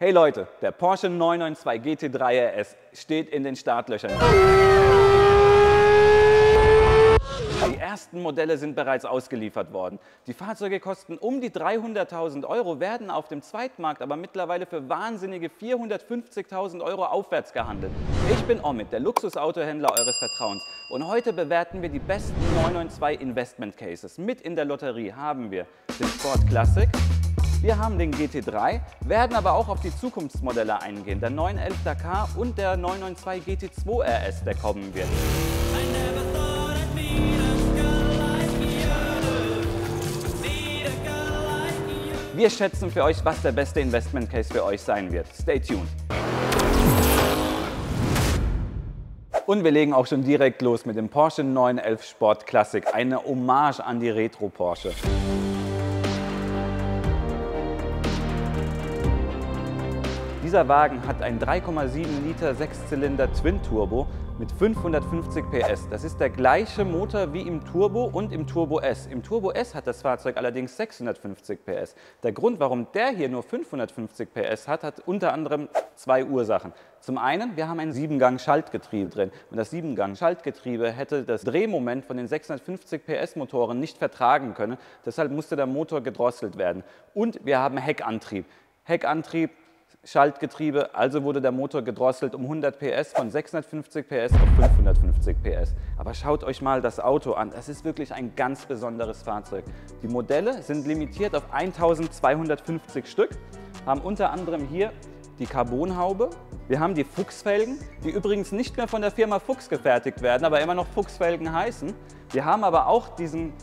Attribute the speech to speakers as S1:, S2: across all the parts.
S1: Hey Leute, der Porsche 992 GT3 RS steht in den Startlöchern. Die ersten Modelle sind bereits ausgeliefert worden. Die Fahrzeuge kosten um die 300.000 €, werden auf dem Zweitmarkt aber mittlerweile für wahnsinnige 450.000 € aufwärts gehandelt. Ich bin Omid, der Luxusautohändler eures Vertrauens, und heute bewerten wir die besten 992 Investment Cases. Mit in der Lotterie haben wir den Sport Classic, wir haben den GT3, werden aber auch auf die Zukunftsmodelle eingehen, der 911 Dakar und der 992 GT2 RS, der kommen wird. Wir schätzen für euch, was der beste Investment Case für euch sein wird. Stay tuned. Und wir legen auch schon direkt los mit dem Porsche 911 Sport Classic, eine Hommage an die Retro Porsche. Dieser Wagen hat einen 3,7 Liter 6-Zylinder Twin-Turbo mit 550 PS. Das ist der gleiche Motor wie im Turbo und im Turbo S. Im Turbo S hat das Fahrzeug allerdings 650 PS. Der Grund, warum der hier nur 550 PS hat, hat unter anderem zwei Ursachen. Zum einen, wir haben ein 7-Gang-Schaltgetriebe drin. Und das 7-Gang-Schaltgetriebe hätte das Drehmoment von den 650 PS Motoren nicht vertragen können. Deshalb musste der Motor gedrosselt werden. Und wir haben Heckantrieb. Heckantrieb, Schaltgetriebe, also wurde der Motor gedrosselt um 100 PS von 650 PS auf 550 PS. Aber schaut euch mal das Auto an, das ist wirklich ein ganz besonderes Fahrzeug. Die Modelle sind limitiert auf 1250 Stück, haben unter anderem hier die Carbonhaube, wir haben die Fuchsfelgen, die übrigens nicht mehr von der Firma Fuchs gefertigt werden, aber immer noch Fuchsfelgen heißen. Wir haben aber auch diesen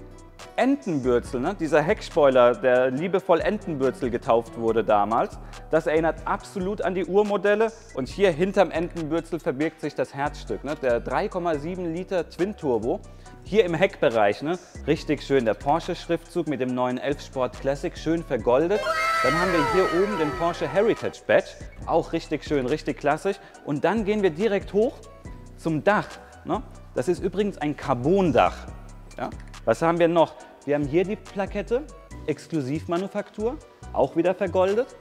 S1: Entenbürzel, ne? Dieser Heckspoiler, der liebevoll Entenbürzel getauft wurde damals. Das erinnert absolut an die Urmodelle, und hier hinterm Entenbürzel verbirgt sich das Herzstück, ne? Der 3,7 Liter Twin Turbo. Hier im Heckbereich, ne? Richtig schön, der Porsche-Schriftzug mit dem 911 Sport Classic, schön vergoldet. Dann haben wir hier oben den Porsche Heritage Badge, auch richtig schön, richtig klassisch. Und dann gehen wir direkt hoch zum Dach, ne? Das ist übrigens ein Carbondach. Ja? Was haben wir noch? Wir haben hier die Plakette, Exklusivmanufaktur, auch wieder vergoldet.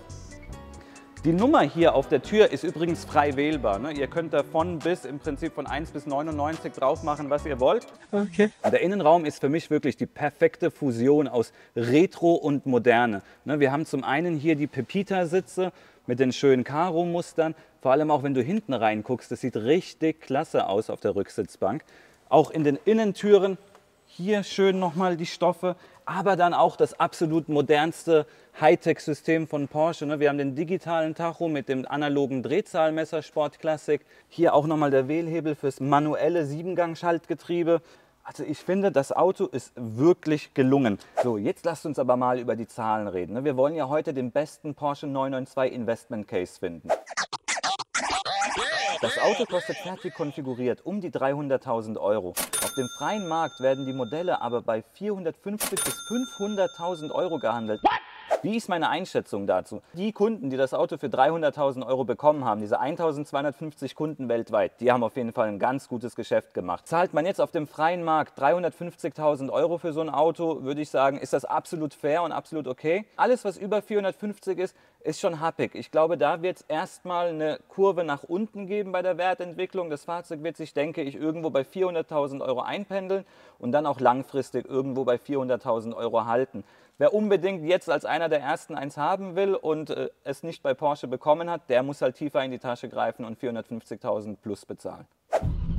S1: Die Nummer hier auf der Tür ist übrigens frei wählbar, ne? Ihr könnt da von bis, im Prinzip von 1 bis 99 drauf machen, was ihr wollt. Okay. Der Innenraum ist für mich wirklich die perfekte Fusion aus Retro und Moderne. Ne? Wir haben zum einen hier die Pepita-Sitze mit den schönen Karo-Mustern. Vor allem auch, wenn du hinten reinguckst, das sieht richtig klasse aus auf der Rücksitzbank. Auch in den Innentüren. Hier schön nochmal die Stoffe, aber dann auch das absolut modernste Hightech-System von Porsche. Wir haben den digitalen Tacho mit dem analogen Drehzahlmesser Sport Classic. Hier auch nochmal der Wählhebel fürs manuelle 7-Gang-Schaltgetriebe. Also ich finde, das Auto ist wirklich gelungen. So, jetzt lasst uns aber mal über die Zahlen reden. Wir wollen ja heute den besten Porsche 992 Investment Case finden. Das Auto kostet fertig konfiguriert um die 300.000 €. Auf dem freien Markt werden die Modelle aber bei 450.000 bis 500.000 € gehandelt. Wie ist meine Einschätzung dazu? Die Kunden, die das Auto für 300.000 € bekommen haben, diese 1250 Kunden weltweit, die haben auf jeden Fall ein ganz gutes Geschäft gemacht. Zahlt man jetzt auf dem freien Markt 350.000 € für so ein Auto, würde ich sagen, ist das absolut fair und absolut okay. Alles, was über 450 ist schon happig. Ich glaube, da wird es erstmal eine Kurve nach unten geben bei der Wertentwicklung. Das Fahrzeug wird sich, denke ich, irgendwo bei 400.000 € einpendeln und dann auch langfristig irgendwo bei 400.000 € halten. Wer unbedingt jetzt als einer der ersten eins haben will und es nicht bei Porsche bekommen hat, der muss halt tiefer in die Tasche greifen und 450.000 plus bezahlen.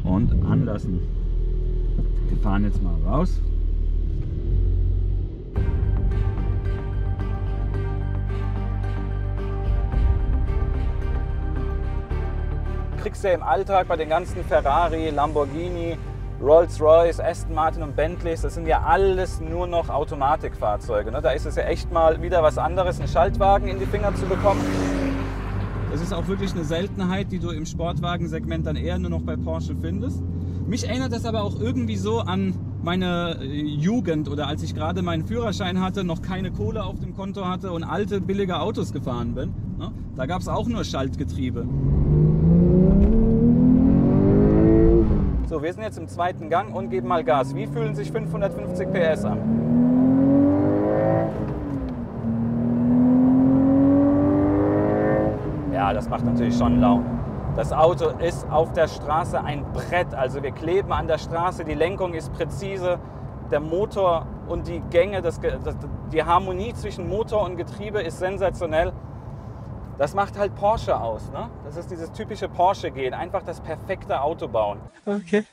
S1: Und anlassen. Wir fahren jetzt mal raus. Du kriegst ja im Alltag bei den ganzen Ferrari, Lamborghini, Rolls-Royce, Aston Martin und Bentleys, das sind ja alles nur noch Automatikfahrzeuge. Da ist es ja echt mal wieder was anderes, einen Schaltwagen in die Finger zu bekommen. Das ist auch wirklich eine Seltenheit, die du im Sportwagensegment dann eher nur noch bei Porsche findest. Mich erinnert das aber auch irgendwie so an meine Jugend oder als ich gerade meinen Führerschein hatte, noch keine Kohle auf dem Konto hatte und alte, billige Autos gefahren bin. Da gab es auch nur Schaltgetriebe. So, wir sind jetzt im zweiten Gang und geben mal Gas. Wie fühlen sich 550 PS an? Ja, das macht natürlich schon Laune. Das Auto ist auf der Straße ein Brett, also wir kleben an der Straße, die Lenkung ist präzise, der Motor und die Gänge, die Harmonie zwischen Motor und Getriebe ist sensationell. Das macht halt Porsche aus, ne? Das ist dieses typische Porsche-Gehen, einfach das perfekte Auto bauen.
S2: Okay.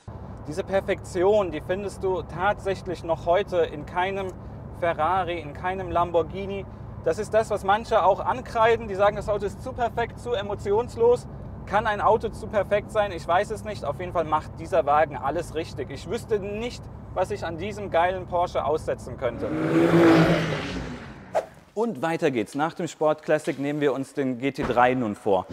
S1: Diese Perfektion, die findest du tatsächlich noch heute in keinem Ferrari, in keinem Lamborghini. Das ist das, was manche auch ankreiden, die sagen, das Auto ist zu perfekt, zu emotionslos. Kann ein Auto zu perfekt sein? Ich weiß es nicht. Auf jeden Fall macht dieser Wagen alles richtig. Ich wüsste nicht, was ich an diesem geilen Porsche aussetzen könnte. Und weiter geht's. Nach dem Sport Classic nehmen wir uns den GT3 nun vor.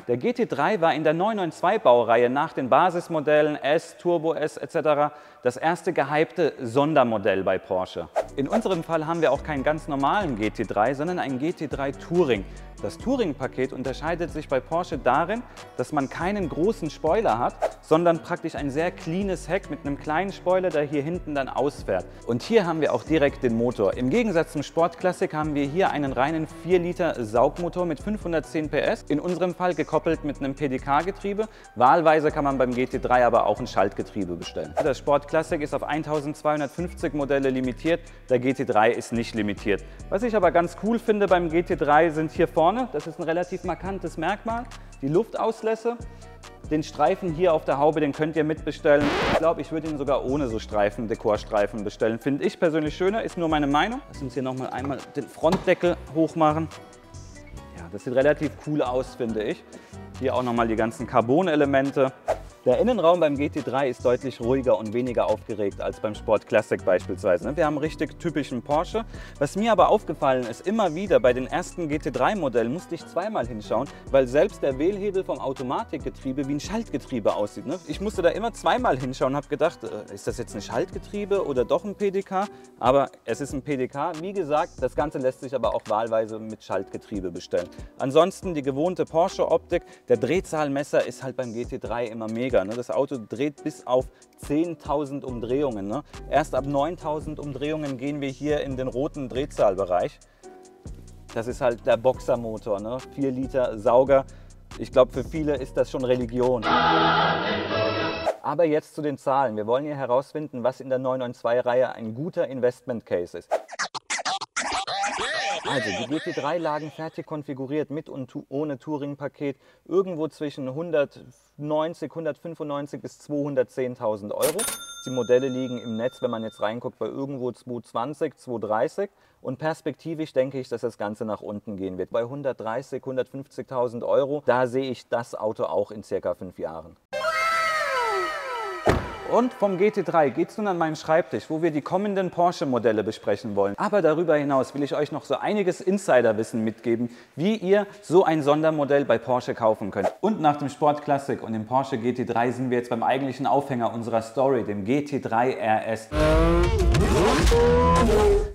S1: Der GT3 war in der 992-Baureihe nach den Basismodellen S, Turbo S etc. das erste gehypte Sondermodell bei Porsche. In unserem Fall haben wir auch keinen ganz normalen GT3, sondern einen GT3 Touring. Das Touring-Paket unterscheidet sich bei Porsche darin, dass man keinen großen Spoiler hat, sondern praktisch ein sehr cleanes Heck mit einem kleinen Spoiler, der hier hinten dann ausfährt. Und hier haben wir auch direkt den Motor. Im Gegensatz zum Sport Classic haben wir hier einen reinen 4 Liter Saugmotor mit 510 PS, in unserem Fall gekoppelt mit einem PDK-Getriebe. Wahlweise kann man beim GT3 aber auch ein Schaltgetriebe bestellen. Das Sport Classic ist auf 1250 Modelle limitiert, der GT3 ist nicht limitiert. Was ich aber ganz cool finde beim GT3 sind hier vorne, das ist ein relativ markantes Merkmal, die Luftauslässe. Den Streifen hier auf der Haube, den könnt ihr mitbestellen. Ich glaube, ich würde ihn sogar ohne so Streifen, Dekorstreifen bestellen. Finde ich persönlich schöner, ist nur meine Meinung. Lass uns hier nochmal einmal den Frontdeckel hochmachen. Ja, das sieht relativ cool aus, finde ich. Hier auch nochmal die ganzen Carbon-Elemente. Der Innenraum beim GT3 ist deutlich ruhiger und weniger aufgeregt als beim Sport Classic beispielsweise. Wir haben richtig typischen Porsche. Was mir aber aufgefallen ist, immer wieder bei den ersten GT3-Modellen musste ich zweimal hinschauen, weil selbst der Wählhebel vom Automatikgetriebe wie ein Schaltgetriebe aussieht. Ich musste da immer zweimal hinschauen und habe gedacht, ist das jetzt ein Schaltgetriebe oder doch ein PDK? Aber es ist ein PDK. Wie gesagt, das Ganze lässt sich aber auch wahlweise mit Schaltgetriebe bestellen. Ansonsten die gewohnte Porsche-Optik. Der Drehzahlmesser ist halt beim GT3 immer mega. Das Auto dreht bis auf 10.000 Umdrehungen. Erst ab 9.000 Umdrehungen gehen wir hier in den roten Drehzahlbereich. Das ist halt der Boxermotor, 4 Liter Sauger. Ich glaube, für viele ist das schon Religion. Aber jetzt zu den Zahlen. Wir wollen hier herausfinden, was in der 992-Reihe ein guter Investment Case ist. Also die GT3 fertig konfiguriert mit und ohne Touring-Paket irgendwo zwischen 190, 195 bis 210.000 Euro. Die Modelle liegen im Netz, wenn man jetzt reinguckt, bei irgendwo 220, 230. Und perspektivisch denke ich, dass das Ganze nach unten gehen wird. Bei 130, 150.000 Euro, da sehe ich das Auto auch in circa 5 Jahren. Und vom GT3 geht es nun an meinen Schreibtisch, wo wir die kommenden Porsche-Modelle besprechen wollen. Aber darüber hinaus will ich euch noch so einiges Insiderwissen mitgeben, wie ihr so ein Sondermodell bei Porsche kaufen könnt. Und nach dem Sport Classic und dem Porsche GT3 sind wir jetzt beim eigentlichen Aufhänger unserer Story, dem GT3 RS.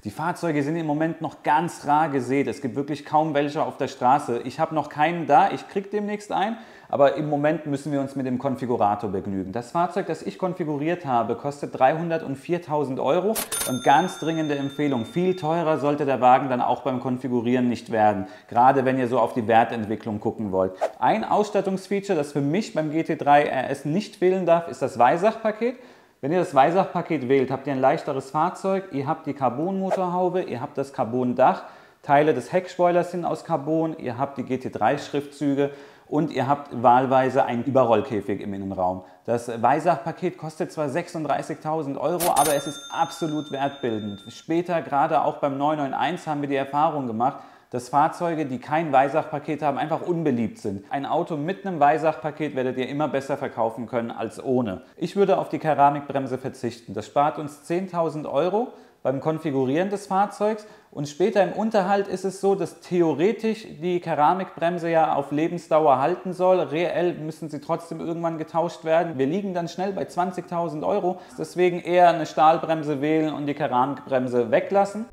S1: Die Fahrzeuge sind im Moment noch ganz rar gesät. Es gibt wirklich kaum welche auf der Straße. Ich habe noch keinen da, ich kriege demnächst einen. Aber im Moment müssen wir uns mit dem Konfigurator begnügen. Das Fahrzeug, das ich konfiguriert habe, kostet 304.000 Euro und ganz dringende Empfehlung, viel teurer sollte der Wagen dann auch beim Konfigurieren nicht werden, gerade wenn ihr so auf die Wertentwicklung gucken wollt. Ein Ausstattungsfeature, das für mich beim GT3 RS nicht fehlen darf, ist das Weissach-Paket. Wenn ihr das Weissach-Paket wählt, habt ihr ein leichteres Fahrzeug, ihr habt die Carbon-Motorhaube, ihr habt das Carbon-Dach, Teile des Heckspoilers sind aus Carbon, ihr habt die GT3-Schriftzüge und ihr habt wahlweise einen Überrollkäfig im Innenraum. Das Weissach-Paket kostet zwar 36.000 Euro, aber es ist absolut wertbildend. Später, gerade auch beim 991, haben wir die Erfahrung gemacht, dass Fahrzeuge, die kein Weissach-Paket haben, einfach unbeliebt sind. Ein Auto mit einem Weissach-Paket werdet ihr immer besser verkaufen können als ohne. Ich würde auf die Keramikbremse verzichten. Das spart uns 10.000 Euro beim Konfigurieren des Fahrzeugs und später im Unterhalt ist es so, dass theoretisch die Keramikbremse ja auf Lebensdauer halten soll. Reell müssen sie trotzdem irgendwann getauscht werden. Wir liegen dann schnell bei 20.000 Euro. Deswegen eher eine Stahlbremse wählen und die Keramikbremse weglassen.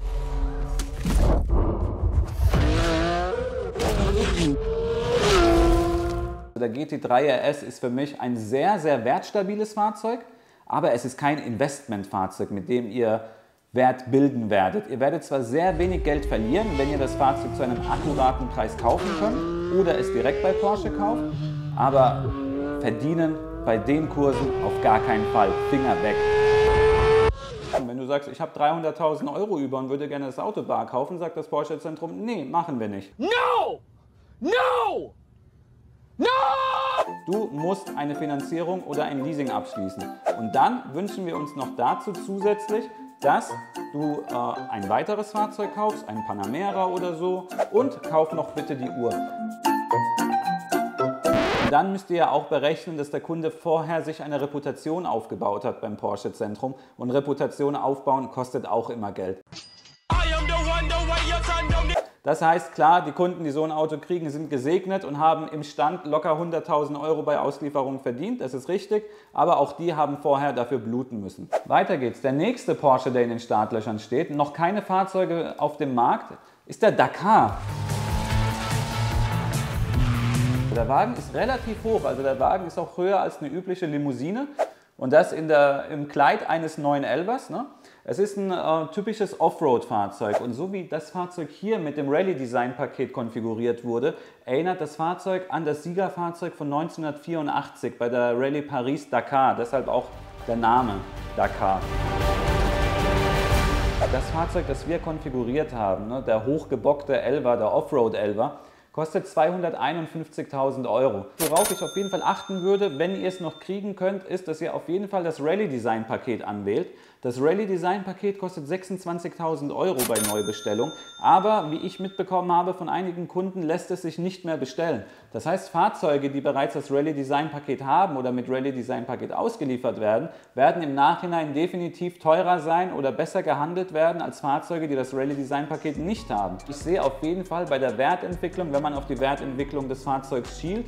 S1: Der GT3 RS ist für mich ein sehr, sehr wertstabiles Fahrzeug. aber es ist kein Investmentfahrzeug, mit dem ihr Wert bilden werdet. Ihr werdet zwar sehr wenig Geld verlieren, wenn ihr das Fahrzeug zu einem akkuraten Preis kaufen könnt oder es direkt bei Porsche kauft, aber verdienen bei den Kursen auf gar keinen Fall. Finger weg. Wenn du sagst, ich habe 300.000 Euro über und würde gerne das Auto bar kaufen, sagt das Porsche Zentrum, nee, machen wir nicht.
S2: No! No! No!
S1: Du musst eine Finanzierung oder ein Leasing abschließen. Und dann wünschen wir uns noch dazu zusätzlich, dass du ein weiteres Fahrzeug kaufst, ein Panamera oder so, und kauf noch bitte die Uhr. Und dann müsst ihr ja auch berechnen, dass der Kunde vorher sich eine Reputation aufgebaut hat beim Porsche Zentrum. Und Reputation aufbauen kostet auch immer Geld. Das heißt, klar, die Kunden, die so ein Auto kriegen, sind gesegnet und haben im Stand locker 100.000 Euro bei Auslieferung verdient. Das ist richtig, aber auch die haben vorher dafür bluten müssen. Weiter geht's. Der nächste Porsche, der in den Startlöchern steht, noch keine Fahrzeuge auf dem Markt, ist der Dakar. Der Wagen ist relativ hoch, also der Wagen ist auch höher als eine übliche Limousine. Und das im Kleid eines 911ers. Ne? Es ist ein typisches Offroad-Fahrzeug. Und so wie das Fahrzeug hier mit dem Rallye-Design-Paket konfiguriert wurde, erinnert das Fahrzeug an das Siegerfahrzeug von 1984 bei der Rallye Paris-Dakar. Deshalb auch der Name Dakar. Das Fahrzeug, das wir konfiguriert haben, ne, der hochgebockte Elva, der Offroad-Elva, kostet 251.000 Euro. Worauf ich auf jeden Fall achten würde, wenn ihr es noch kriegen könnt, ist, dass ihr auf jeden Fall das Rallye-Design-Paket anwählt. Das Rallye-Design-Paket kostet 26.000 Euro bei Neubestellung, aber wie ich mitbekommen habe von einigen Kunden, lässt es sich nicht mehr bestellen. Das heißt, Fahrzeuge, die bereits das Rallye-Design-Paket haben oder mit Rallye-Design-Paket ausgeliefert werden, werden im Nachhinein definitiv teurer sein oder besser gehandelt werden als Fahrzeuge, die das Rallye-Design-Paket nicht haben. Ich sehe auf jeden Fall bei der Wertentwicklung, wenn man auf die Wertentwicklung des Fahrzeugs schielt,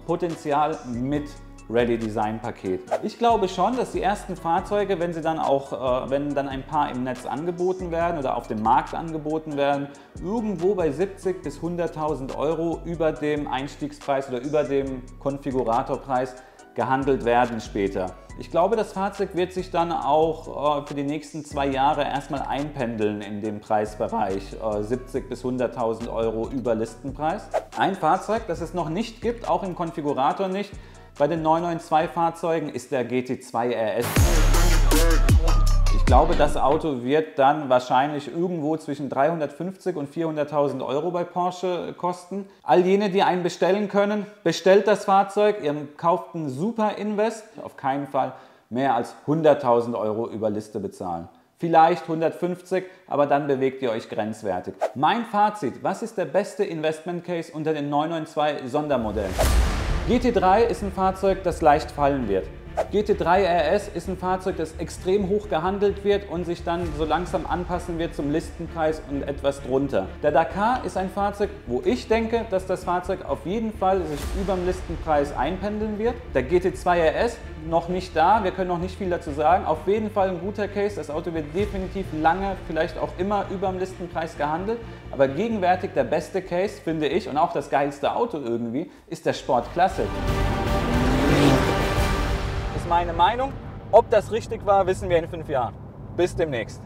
S1: Potenzial mit Rallye-Design-Paket. Ich glaube schon, dass die ersten Fahrzeuge, wenn dann ein paar im Netz angeboten werden oder auf dem Markt angeboten werden, irgendwo bei 70.000 bis 100.000 Euro über dem Einstiegspreis oder über dem Konfiguratorpreis gehandelt werden später. Ich glaube, das Fahrzeug wird sich dann auch für die nächsten 2 Jahre erstmal einpendeln in dem Preisbereich 70.000 bis 100.000 Euro über Listenpreis. Ein Fahrzeug, das es noch nicht gibt, auch im Konfigurator nicht, bei den 992-Fahrzeugen ist der GT2 RS. Ich glaube, das Auto wird dann wahrscheinlich irgendwo zwischen 350.000 und 400.000 Euro bei Porsche kosten. All jene, die einen bestellen können, bestellt das Fahrzeug, ihr kauft einen super Invest, auf keinen Fall mehr als 100.000 Euro über Liste bezahlen. Vielleicht 150, aber dann bewegt ihr euch grenzwertig. Mein Fazit, was ist der beste Investment Case unter den 992 Sondermodellen? GT3 ist ein Fahrzeug, das leicht fallen wird. GT3 RS ist ein Fahrzeug, das extrem hoch gehandelt wird und sich dann so langsam anpassen wird zum Listenpreis und etwas drunter. Der Dakar ist ein Fahrzeug, wo ich denke, dass das Fahrzeug auf jeden Fall sich über dem Listenpreis einpendeln wird. Der GT2 RS noch nicht da, wir können noch nicht viel dazu sagen. Auf jeden Fall ein guter Case, das Auto wird definitiv lange, vielleicht auch immer über dem Listenpreis gehandelt. Aber gegenwärtig der beste Case, finde ich, und auch das geilste Auto irgendwie, ist der Sport Classic. Meine Meinung. Ob das richtig war, wissen wir in 5 Jahren. Bis demnächst.